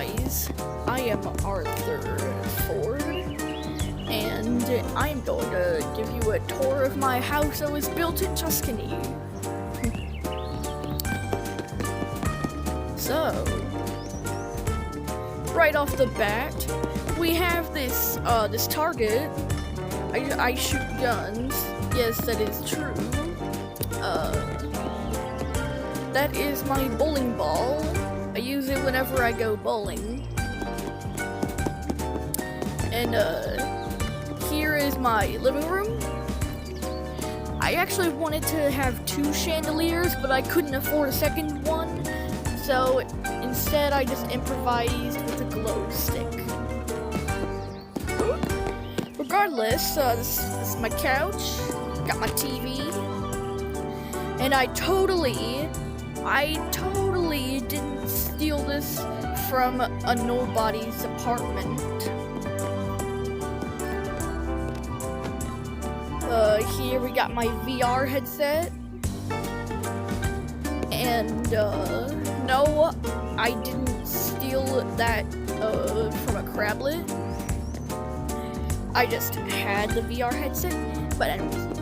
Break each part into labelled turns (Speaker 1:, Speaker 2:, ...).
Speaker 1: guys. I am Arthur Ford, and I am going to give you a tour of my house that was built in Tuscany. So, right off the bat, we have this target. I shoot guns. Yes, that is true. That is my bowling ball. I use it whenever I go bowling. And here is my living room. I actually wanted to have 2 chandeliers, but I couldn't afford a second one. So instead I just improvised with a glow stick. Regardless, this is my couch, got my TV, and I totally didn't steal this from a nobody's apartment. Here we got my VR headset, and no, I didn't steal that from a crablet. I just had the VR headset. But anyways,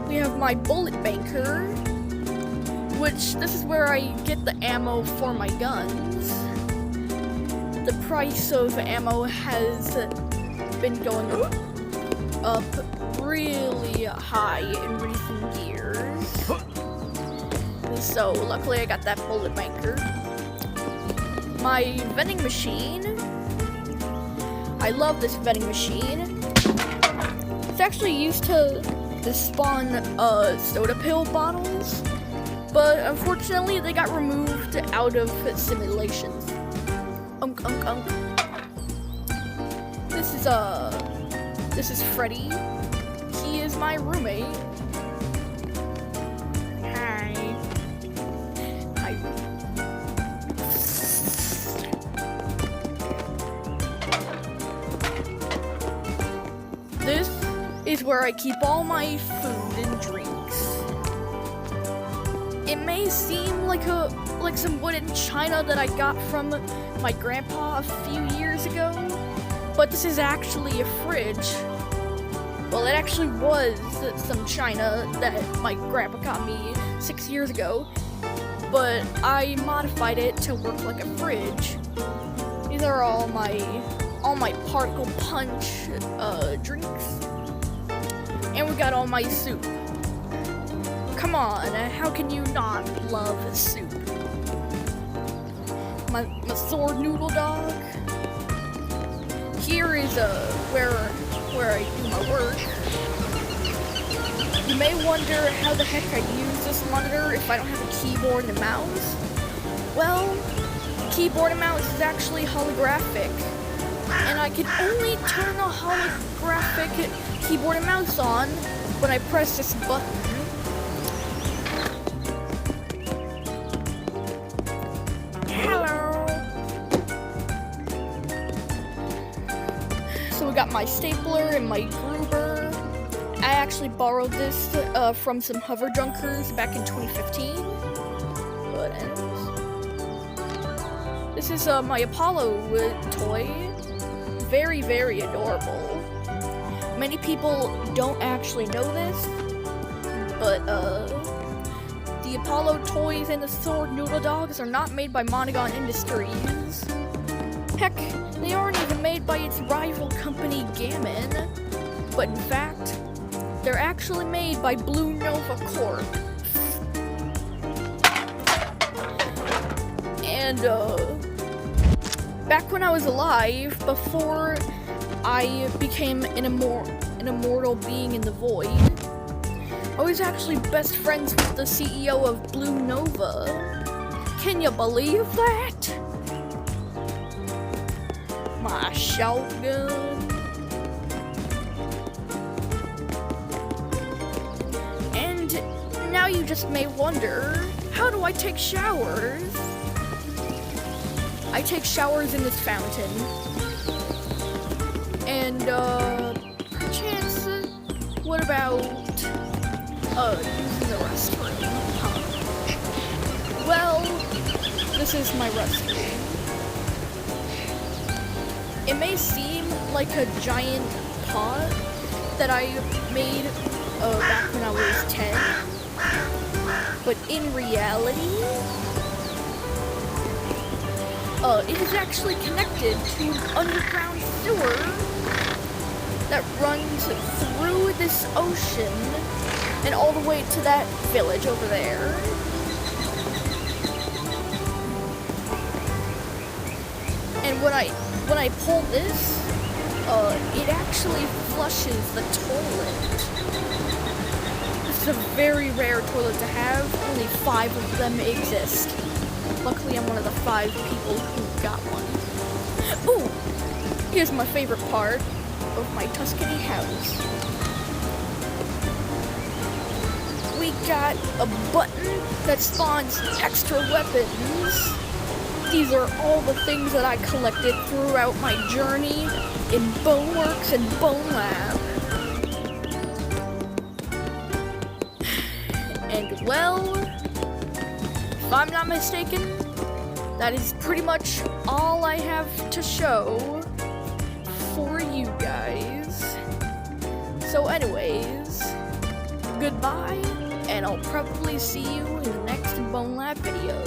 Speaker 1: we have my bullet banker, which this is where I get the ammo for my guns. The price of ammo has been going up really high in recent years. So luckily I got that bullet banker. My vending machine. I love this vending machine. It's actually used to spawn soda pill bottles, but unfortunately they got removed out of simulations. This is Freddy. He is my roommate. Hi. This is where I keep all my food and drinks. It may seem like some wooden china that I got from my grandpa a few years ago, but this is actually a fridge. Well, it actually was some china that my grandpa got me 6 years ago, but I modified it to work like a fridge. These are all my particle punch drinks, and we got all my soup. Come on, how can you not love soup? My sword noodle dog. Here is where I do my work. You may wonder how the heck I use this monitor if I don't have a keyboard and a mouse. Well, the keyboard and mouse is actually holographic, and I can only turn a holographic keyboard and mouse on when I press this button. Hello. So we got my stapler and my Gruber. I actually borrowed this from some hover junkers back in 2015. But anyways, this is my Apollo toy. Very, very adorable. Many people don't actually know this, but the Apollo toys and the Sword Noodle Dogs are not made by Monogon Industries. Heck, they aren't even made by its rival company Gammon, but in fact, they're actually made by Blue Nova Corp. And back when I was alive, before I became an immortal being in the void, I was actually best friends with the CEO of Blue Nova. Can you believe that? My shotgun. And now you just may wonder, how do I take showers? I take showers in this fountain. And, perchance, what about, using the restroom? Huh. Well, this is my restroom. It may seem like a giant pot that I made back when I was 10, but in reality, it is actually connected to an underground sewer that runs through this ocean and all the way to that village over there. And when I pull this, it actually flushes the toilet. This is a very rare toilet to have. Only 5 of them exist. Luckily, I'm one of the 5 people who got one. Ooh! Here's my favorite part of my Tuscany house. We got a button that spawns extra weapons. These are all the things that I collected throughout my journey in boneworks and bonelab. And well, if I'm not mistaken, that is pretty much all I have to show for you guys. So anyways, goodbye, and I'll probably see you in the next bonelab video.